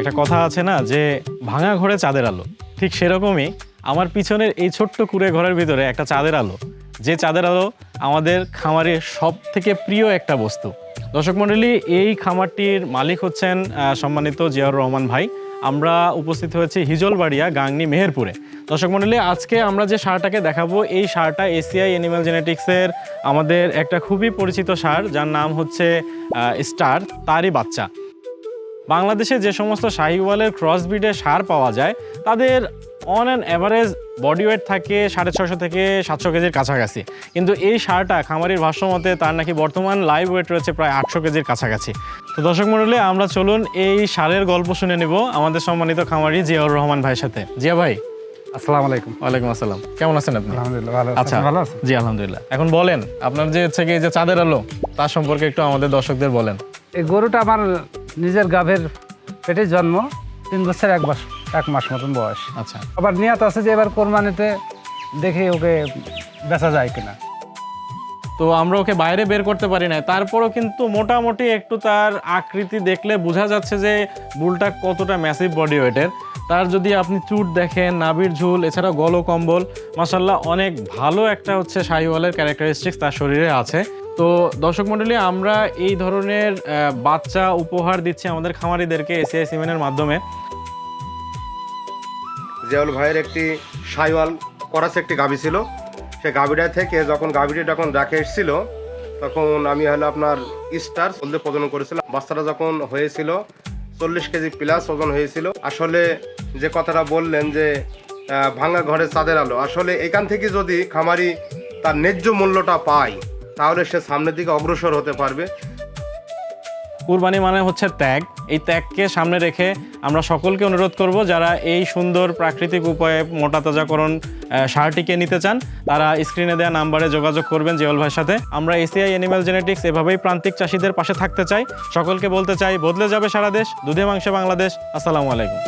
একটা কথা আছে না যে ভাঙা ঘরে চাঁদের আলো, ঠিক সেরকমই আমার পিছনের এই ছোট্ট কুঁড়ে ঘরের ভিতরে একটা চাঁদের আলো, যে চাঁদের আলো আমাদের খামারের সব থেকে প্রিয় একটা বস্তু। দর্শক মণ্ডলী, এই খামারটির মালিক হচ্ছেন সম্মানিত জিয়াউর রহমান ভাই। আমরা উপস্থিত হয়েছি হিজলবাড়িয়া, গাংনী, মেহেরপুরে। দর্শক মণ্ডলী, আজকে আমরা যে সারটাকে দেখাবো, এই সারটা এসিআই অ্যানিম্যাল জেনেটিক্সের আমাদের একটা খুবই পরিচিত সার, যার নাম হচ্ছে স্টার, তারই বাচ্চা। বাংলাদেশে যে সমস্ত শাহিওয়ালের ক্রসব্রিডের সার পাওয়া যায় তাদের on an average body weight থাকে 650 থেকে 700 কেজির কাছাকাছি, কিন্তু এই সারটা খামারির ভাষ্যমতে তার নাকি বর্তমান লাইভ ওয়েট রয়েছে প্রায় 800 কেজির কাছাকাছি। তো দর্শক মণ্ডলী, আমরা চলুন এই সারের গল্প শুনে নেব আমাদের সম্মানিত খামারি জিয়াউর রহমান ভাইয়ের সাথে। জিয়া ভাই, আসসালামু আলাইকুম। ওয়ালাইকুম আসসালাম, কেমন আছেন আপনি? আলহামদুলিল্লাহ ভালো আছি। আচ্ছা, আপনি ভালো আছেন? জি আলহামদুলিল্লাহ। এখন বলেন, আপনার যে হচ্ছে কি যে চাঁদের আলো, তার সম্পর্কে একটু আমাদের দর্শকদের বলেন। এই গরুটা আমার নিজের গাভীর পেটে জন্ম, 3 বছর 1 মাস মতন বয়স। আচ্ছা, আবার নিয়ত আছে যে এবার কোরবানিতে দেখি ওকে বেচা যায় কিনা। তো আমরা ওকে বাইরে বের করতে পারি না, তারপরও কিন্তু মোটামুটি একটু তার আকৃতি দেখলে বোঝা যাচ্ছে যে বুলটা কতটা ম্যাসিভ বডি ওয়েটের। তার যদি আপনি চুট দেখেন, নাভির ঝুল, এছাড়া গলকম্বল, মাশাআল্লাহ অনেক ভালো একটা হচ্ছে শাহিওয়ালের ক্যারেক্টারিস্টিক্স তার শরীরে আছে। তো দর্শক মণ্ডলী, আমরা এই ধরনের বাচ্চা উপহার দিচ্ছি আমাদের খামারিদেরকে এসিআই সিমেন্টের মাধ্যমে। জিয়াউল ভাইয়ের একটি শাহিওয়াল করাসে একটি গাভী ছিল, সে গাভীটা থেকে যখন গাভীটি যখন রেখে এসেছিল তখন আমি হলো আপনার স্টার হলদে প্রজনন করেছিলাম। বাচ্চাটা যখন হয়েছিল 40 কেজি প্লাস ওজন হয়েছিল। আসলে যে কথাটা বললেন যে ভাঙা ঘরে চাঁদের আলো, আসলে এখান থেকে যদি খামারি তার ন্যায্য মূল্যটা পায় তাহলে সে সামনের দিকে অগ্রসর হতে পারবে। কুরবানি মানে হচ্ছে ত্যাগ, এই ত্যাগকে সামনে রেখে আমরা সকলকে অনুরোধ করব যারা এই সুন্দর প্রাকৃতিক উপায়ে মোটা তাজাকরণ সারটিকে নিতে চান তারা স্ক্রিনে দেওয়া নাম্বারে যোগাযোগ করবেন জিয়াউল ভাইয়ের সাথে। আমরা এসিআই অ্যানিম্যাল জেনেটিক্স এভাবেই প্রান্তিক চাষিদের পাশে থাকতে চাই। সকলকে বলতে চাই, বদলে যাবে সারা দেশ, দুধে মাংসে বাংলাদেশ। আসসালামু আলাইকুম।